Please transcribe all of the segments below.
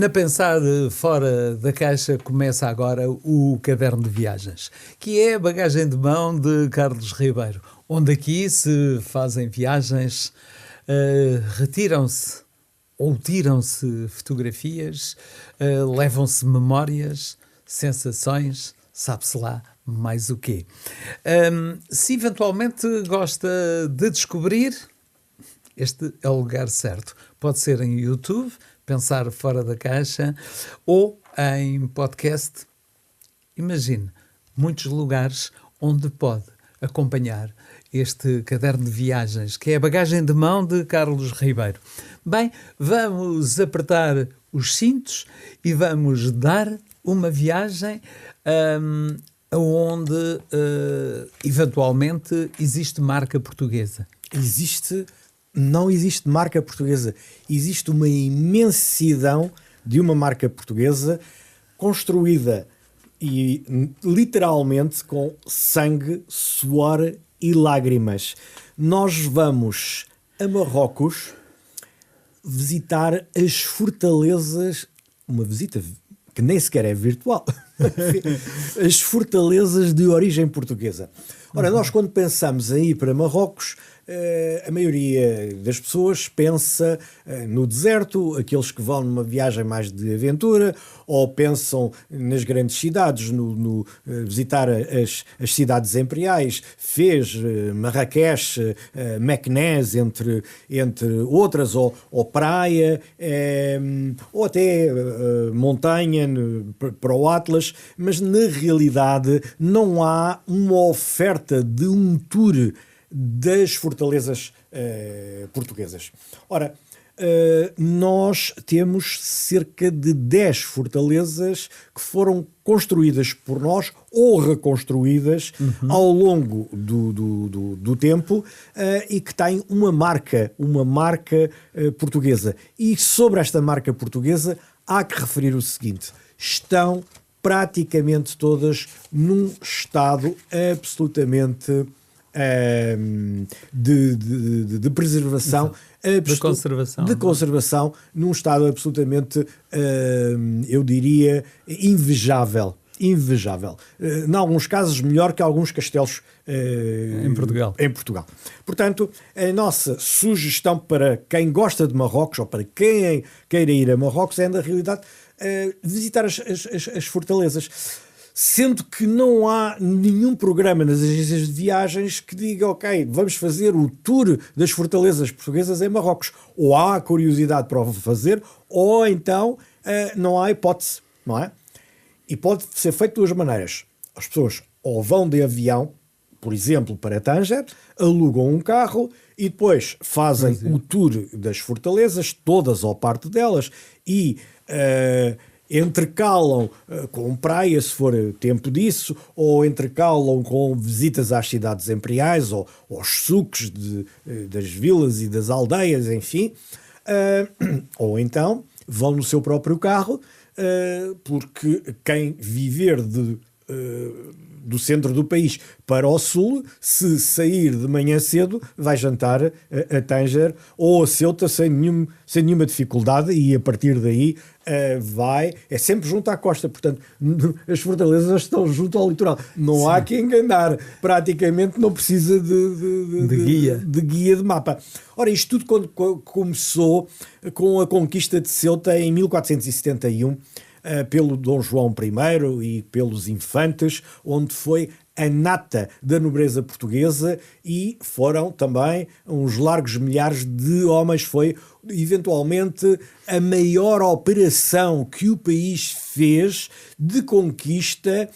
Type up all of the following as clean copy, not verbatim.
Na Pensar Fora da Caixa começa agora o Caderno de Viagens, que é a bagagem de mão de Carlos Ribeiro, onde aqui se fazem viagens, retiram-se ou tiram-se fotografias, levam-se memórias, sensações, sabe-se lá mais o quê. Se eventualmente gosta de descobrir, este é o lugar certo. Pode ser em YouTube, Pensar Fora da Caixa, ou em podcast. Imagine, muitos lugares onde pode acompanhar este caderno de viagens, que é a bagagem de mão de Carlos Ribeiro. Bem, vamos apertar os cintos e vamos dar uma viagem onde eventualmente existe marca portuguesa. Não existe marca portuguesa. Existe uma imensidão de uma marca portuguesa construída e literalmente com sangue, suor e lágrimas. Nós vamos a Marrocos visitar as fortalezas, uma visita que nem sequer é virtual, as fortalezas de origem portuguesa. Ora, nós quando pensamos em ir para Marrocos, a maioria das pessoas pensa no deserto, aqueles que vão numa viagem mais de aventura, ou pensam nas grandes cidades, no visitar as cidades imperiais, Fez, Marrakech, Meknès, entre outras, ou praia, ou até montanha para o Atlas, mas na realidade não há uma oferta de um tour das fortalezas portuguesas. Ora, nós temos cerca de 10 fortalezas que foram construídas por nós ou reconstruídas ao longo do tempo e que têm uma marca portuguesa. E sobre esta marca portuguesa há que referir o seguinte: estão praticamente todas num estado absolutamente de preservação, de conservação, num estado absolutamente, eu diria, invejável. Em alguns casos melhor que alguns castelos em Portugal. Portanto, a nossa sugestão para quem gosta de Marrocos ou para quem queira ir a Marrocos é, na realidade, visitar as fortalezas. Sendo que não há nenhum programa nas agências de viagens que diga, ok, vamos fazer o tour das fortalezas portuguesas em Marrocos. Ou há curiosidade para o fazer, ou então não há hipótese, não é? E pode ser feito de duas maneiras. As pessoas ou vão de avião, por exemplo, para Tanger, alugam um carro e depois fazem o tour das fortalezas, todas ou parte delas, e entrecalam com praia, se for tempo disso, ou entrecalam com visitas às cidades imperiais, ou aos sucos das vilas e das aldeias, enfim. Ou então vão no seu próprio carro, porque quem viver do centro do país para o sul, se sair de manhã cedo, vai jantar a Tanger ou a Ceuta sem nenhuma dificuldade, e a partir daí é sempre junto à costa. Portanto, as fortalezas estão junto ao litoral. Não há que enganar. Praticamente não precisa de guia de mapa. Ora, isto tudo quando começou com a conquista de Ceuta em 1471, pelo Dom João I e pelos infantes, onde foi a nata da nobreza portuguesa, e foram também uns largos milhares de homens. Foi eventualmente a maior operação que o país fez de conquista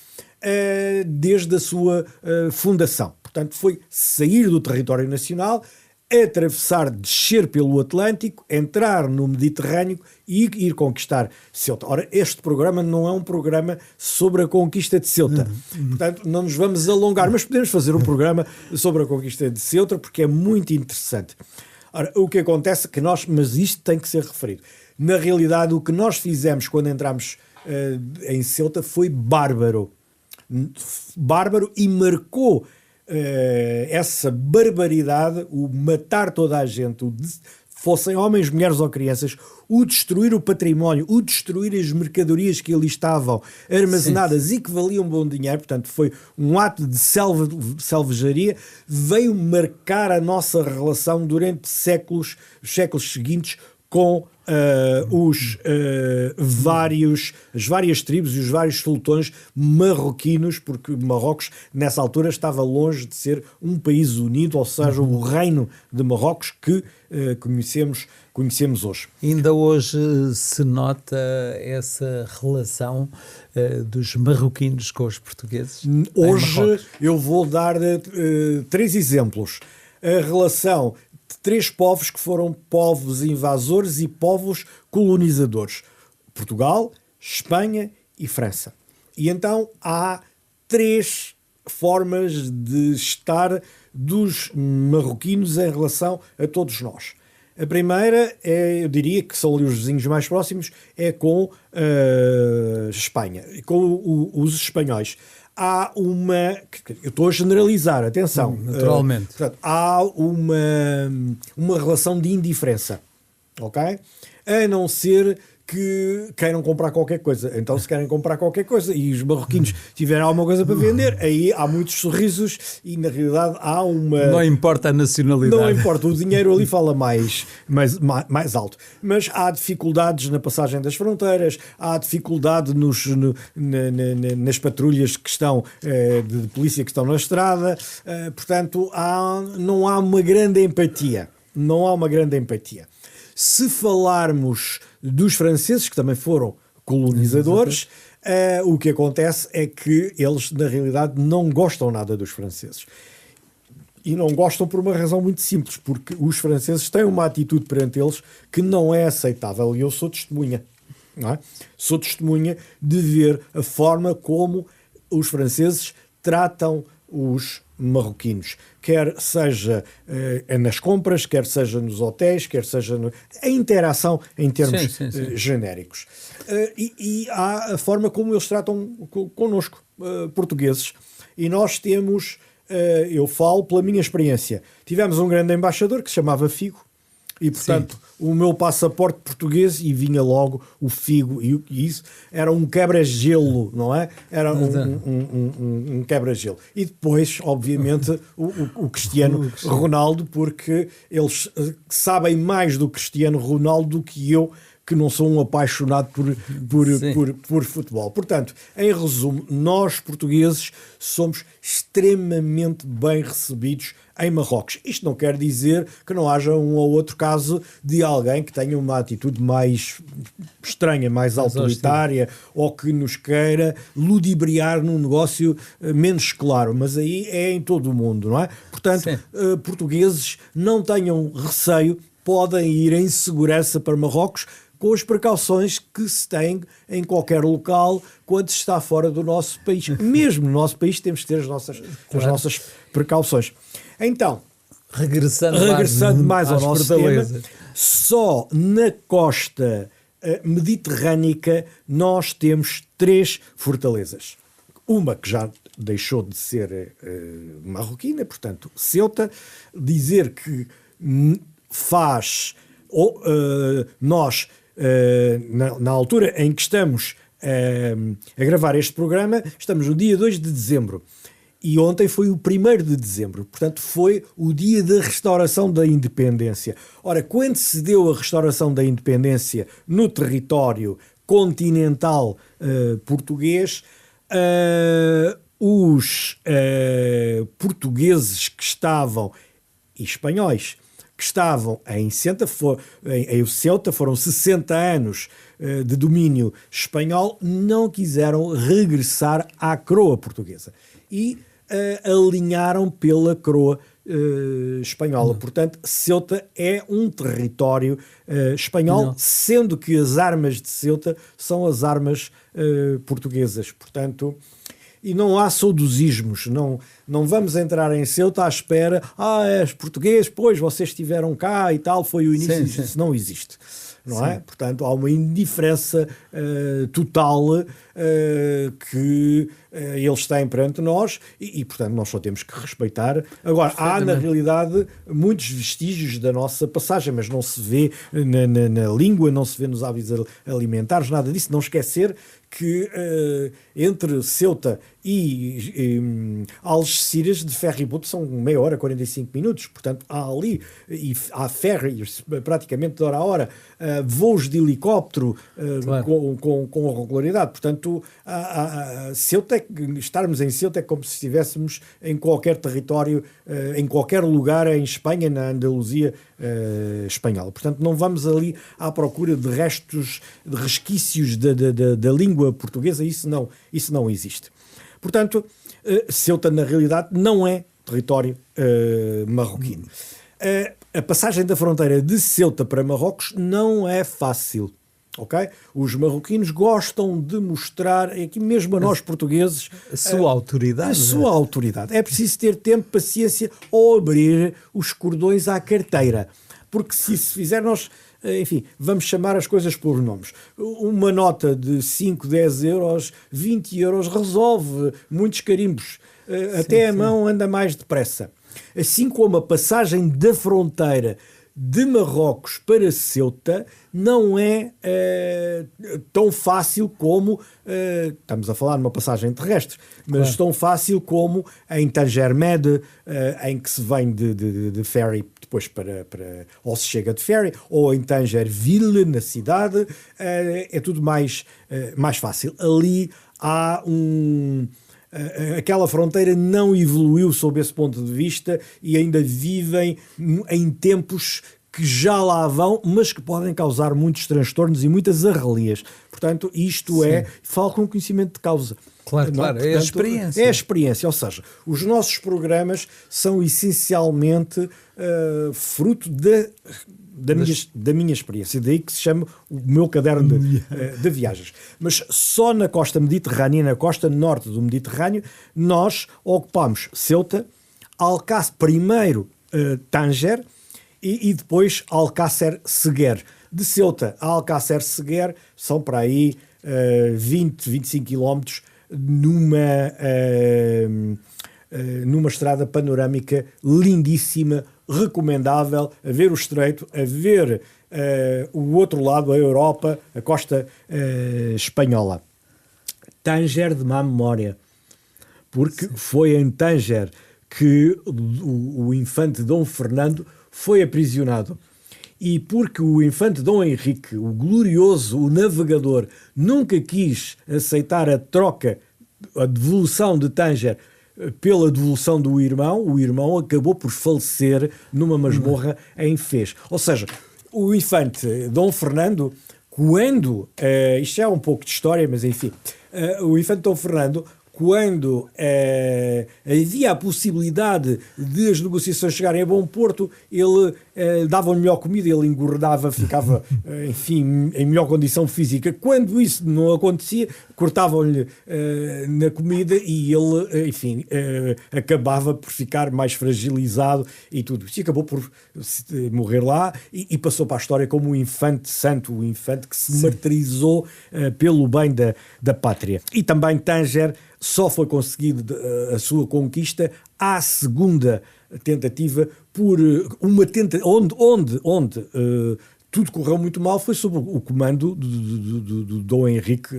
desde a sua fundação. Portanto, foi sair do território nacional, atravessar, descer pelo Atlântico, entrar no Mediterrâneo e ir conquistar Ceuta. Ora, este programa não é um programa sobre a conquista de Ceuta. Portanto, não nos vamos alongar, mas podemos fazer um programa sobre a conquista de Ceuta, porque é muito interessante. Ora, o que acontece é que mas isto tem que ser referido. Na realidade, o que nós fizemos quando entramos em Ceuta foi bárbaro. E marcou essa barbaridade, o matar toda a gente, o fossem homens, mulheres ou crianças, o destruir o património, o destruir as mercadorias que ali estavam armazenadas, sim, e que valiam bom dinheiro, portanto foi um ato de selvageria, veio marcar a nossa relação durante os séculos seguintes com as várias tribos e os vários sultões marroquinos, porque Marrocos nessa altura estava longe de ser um país unido, ou seja, o reino de Marrocos que conhecemos hoje. Ainda hoje se nota essa relação dos marroquinos com os portugueses? Hoje eu vou dar 3 exemplos. A relação de 3 povos que foram povos invasores e povos colonizadores: Portugal, Espanha e França. E então há 3 formas de estar dos marroquinos em relação a todos nós. A primeira, eu diria que são ali os vizinhos mais próximos, é com Espanha, com os espanhóis. Há uma... Eu estou a generalizar, atenção. Naturalmente. Portanto, há uma relação de indiferença, ok? A não ser que queiram comprar qualquer coisa. Então, se querem comprar qualquer coisa e os marroquinos tiverem alguma coisa para vender, aí há muitos sorrisos e, na realidade, há uma... Não importa a nacionalidade. Não importa, o dinheiro ali fala mais alto. Mas há dificuldades na passagem das fronteiras, há dificuldade nas patrulhas que estão, de polícia que estão na estrada, portanto, não há uma grande empatia. Não há uma grande empatia. Se falarmos dos franceses, que também foram colonizadores, o que acontece é que eles, na realidade, não gostam nada dos franceses. E não gostam por uma razão muito simples, porque os franceses têm uma atitude perante eles que não é aceitável. E eu sou testemunha, não é? Sou testemunha de ver a forma como os franceses tratam os marroquinos, quer seja nas compras, quer seja nos hotéis, quer seja a interação em termos genéricos. E há a forma como eles tratam connosco, portugueses. E nós temos, eu falo pela minha experiência, tivemos um grande embaixador que se chamava Figo, e portanto o meu passaporte português e vinha logo o Figo, e isso era um quebra-gelo, não é? Era um quebra-gelo. E depois, obviamente, o Cristiano Ronaldo, porque eles sabem mais do Cristiano Ronaldo do que eu, que não sou um apaixonado por futebol. Portanto, em resumo, nós portugueses somos extremamente bem recebidos em Marrocos. Isto não quer dizer que não haja um ou outro caso de alguém que tenha uma atitude mais estranha, mais autoritária, ou que nos queira ludibriar num negócio menos claro. Mas aí é em todo o mundo, não é? Portanto, portugueses, não tenham receio, podem ir em segurança para Marrocos, com as precauções que se tem em qualquer local quando se está fora do nosso país. Mesmo no nosso país temos que ter as nossas precauções. Então, regressando mais ao nosso tema, só na costa mediterrânica nós temos 3 fortalezas. Uma que já deixou de ser marroquina, portanto, Ceuta. Dizer que faz... nós... na altura em que estamos a gravar este programa, estamos no dia 2 de dezembro. E ontem foi o 1º de dezembro. Portanto, foi o dia da restauração da independência. Ora, quando se deu a restauração da independência no território continental português, os portugueses que estavam, e espanhóis, que estavam em Ceuta, foram 60 anos de domínio espanhol, não quiseram regressar à coroa portuguesa e alinharam pela coroa espanhola. Portanto, Ceuta é um território espanhol, sendo que as armas de Ceuta são as armas portuguesas. Portanto... E não há saudosismos, não vamos entrar em Ceuta à espera, és português, pois vocês estiveram cá e tal, foi o início, isso não existe, não é? Portanto, há uma indiferença total que eles têm perante nós e, portanto, nós só temos que respeitar. Agora, há, na realidade, muitos vestígios da nossa passagem, mas não se vê na língua, não se vê nos hábitos alimentares, nada disso. Não esquecer que entre Ceuta e Algeciras de ferryboat são meia hora, 45 minutos, portanto há ali, e há ferries praticamente de hora a hora, voos de helicóptero Claro. com regularidade, portanto Ceuta, estarmos em Ceuta é como se estivéssemos em qualquer território, em qualquer lugar em Espanha, na Andaluzia espanhola, portanto não vamos ali à procura de restos, de resquícios da língua portuguesa, isso não existe. Portanto, Ceuta, na realidade, não é território marroquino. A passagem da fronteira de Ceuta para Marrocos não é fácil. Okay? Os marroquinos gostam de mostrar, aqui mesmo a nós portugueses, A sua autoridade. a sua autoridade. É preciso ter tempo, paciência ou abrir os cordões à carteira. Porque se fizer, nós... Enfim, vamos chamar as coisas por nomes. Uma nota de 5, 10 euros, 20 euros resolve muitos carimbos. Até a mão anda mais depressa. Assim como a passagem da fronteira de Marrocos para Ceuta não é tão fácil como, estamos a falar de uma passagem terrestre, mas Claro. tão fácil como em Tanger Med, em que se vem de ferry depois ou se chega de ferry, ou em Tangerville, na cidade, é tudo mais fácil. Ali há aquela fronteira não evoluiu sob esse ponto de vista e ainda vivem em tempos que já lá vão, mas que podem causar muitos transtornos e muitas arrelias. Portanto, isto falo com conhecimento de causa. Claro, claro, é a experiência. É a experiência, ou seja, os nossos programas são essencialmente fruto da minha experiência, daí que se chama o meu caderno de viagens. Mas só na costa mediterrânea, na costa norte do Mediterrâneo, nós ocupamos Ceuta, Alcácer, primeiro Tanger e depois Alcácer-Seguer. De Ceuta a Alcácer-Seguer são para aí 20, 25 quilómetros numa estrada panorâmica lindíssima, recomendável, a ver o estreito, a ver o outro lado, a Europa, a costa espanhola. Tanger de má memória, porque foi em Tanger que o infante Dom Fernando foi aprisionado. E porque o infante Dom Henrique, o glorioso, o navegador, nunca quis aceitar a troca, a devolução de Tanger pela devolução do irmão, o irmão acabou por falecer numa masmorra em Fez. Ou seja, o infante Dom Fernando, quando... isto é um pouco de história, mas enfim. O infante Dom Fernando, quando havia a possibilidade de as negociações chegarem a bom porto, ele dava-lhe melhor comida, ele engordava, ficava, enfim, em melhor condição física. Quando isso não acontecia, cortavam-lhe na comida e ele, enfim, acabava por ficar mais fragilizado e tudo. E acabou por morrer lá e passou para a história como um infante santo, um infante que se martirizou pelo bem da pátria. E também Tanger só foi conseguido a sua conquista à segunda tentativa por uma tentativa onde tudo correu muito mal, foi sob o comando do Dom Henrique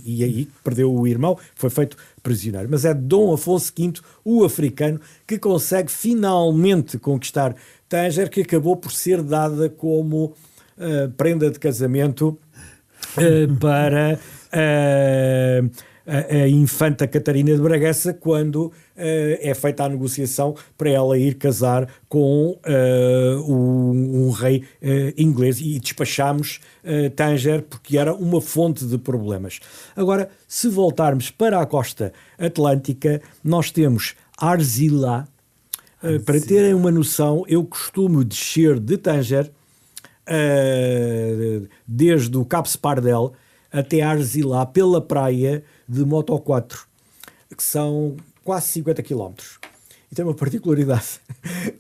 e aí perdeu o irmão, foi feito prisioneiro. Mas é Dom Afonso V, o africano, que consegue finalmente conquistar Tanger, que acabou por ser dada como prenda de casamento para a infanta Catarina de Bragança, quando é feita a negociação para ela ir casar com um rei inglês, e despachamos Tanger porque era uma fonte de problemas. Agora, se voltarmos para a costa atlântica, nós temos Arzila. Para terem uma noção, eu costumo descer de Tanger desde o Cabo Spardel até Arzila pela praia de Moto 4, que são quase 50 km. E tem uma particularidade: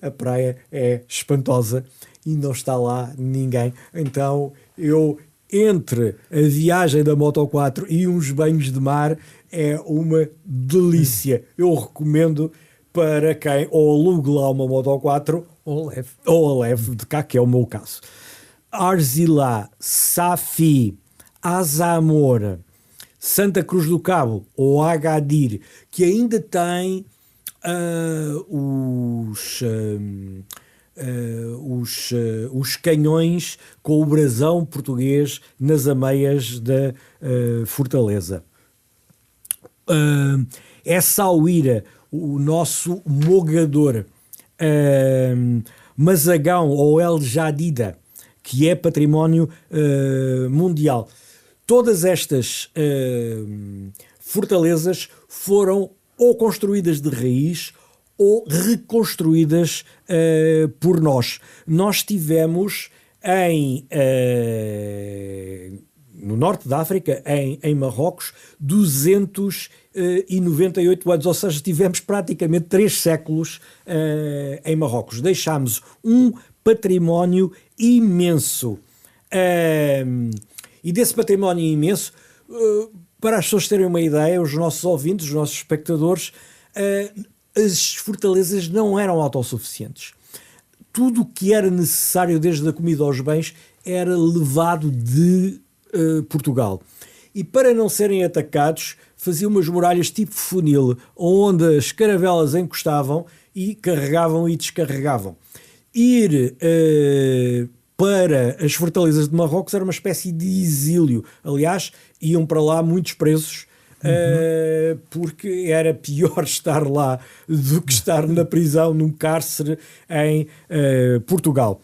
a praia é espantosa e não está lá ninguém. Então eu entre a viagem da Moto4 e uns banhos de mar é uma delícia. Eu recomendo para quem ou alugue lá uma Moto4 ou a leve de cá, que é o meu caso. Arzilá, Safi, Azamor, Santa Cruz do Cabo ou Agadir, que ainda tem os canhões com o brasão português nas ameias da fortaleza. Essaouira, o nosso mogador, Mazagão ou El Jadida, que é património mundial. Todas estas fortalezas foram ou construídas de raiz ou reconstruídas por nós. Nós tivemos no norte da África, em Marrocos, 298 anos, ou seja, tivemos praticamente 3 séculos em Marrocos. Deixámos um património imenso. E desse património imenso, para as pessoas terem uma ideia, os nossos ouvintes, os nossos espectadores, as fortalezas não eram autossuficientes. Tudo o que era necessário, desde a comida aos bens, era levado de Portugal. E para não serem atacados, faziam umas muralhas tipo funil, onde as caravelas encostavam e carregavam e descarregavam. Ir para as fortalezas de Marrocos era uma espécie de exílio. Aliás, iam para lá muitos presos, porque era pior estar lá do que estar na prisão, num cárcere em Portugal.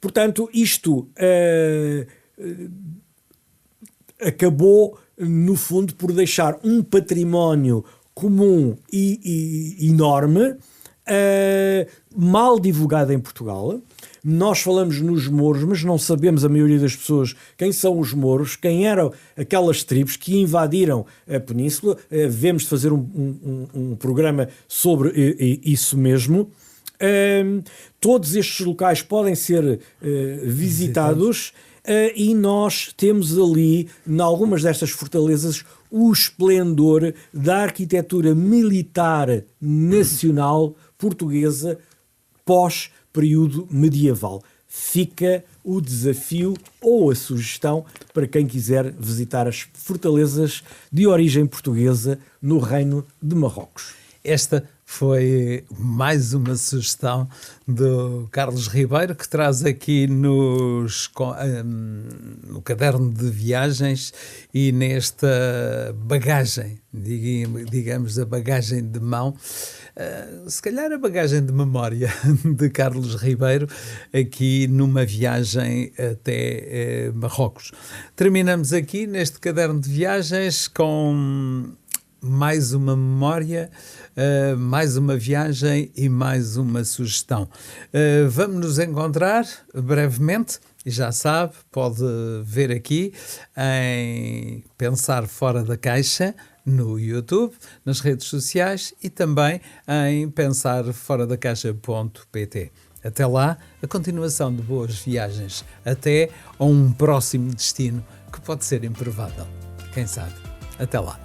Portanto, isto acabou, no fundo, por deixar um património comum e enorme, mal divulgado em Portugal. Nós falamos nos mouros, mas não sabemos, a maioria das pessoas, quem são os mouros, quem eram aquelas tribos que invadiram a península. Devemos de fazer um programa sobre isso mesmo. Todos estes locais podem ser visitados, e nós temos ali, em algumas destas fortalezas, o esplendor da arquitetura militar nacional portuguesa pós-período medieval. Fica o desafio ou a sugestão para quem quiser visitar as fortalezas de origem portuguesa no Reino de Marrocos. Esta foi mais uma sugestão do Carlos Ribeiro, que traz aqui no caderno de viagens e nesta bagagem, digamos, a bagagem de mão, se calhar a bagagem de memória de Carlos Ribeiro, aqui numa viagem até Marrocos. Terminamos aqui neste caderno de viagens com mais uma memória, mais uma viagem e mais uma sugestão. Vamos nos encontrar brevemente, e já sabe, pode ver aqui em Pensar Fora da Caixa, no YouTube, nas redes sociais e também em pensarforadacaixa.pt. Até lá, a continuação de boas viagens, até a um próximo destino que pode ser improvável. Quem sabe? Até lá.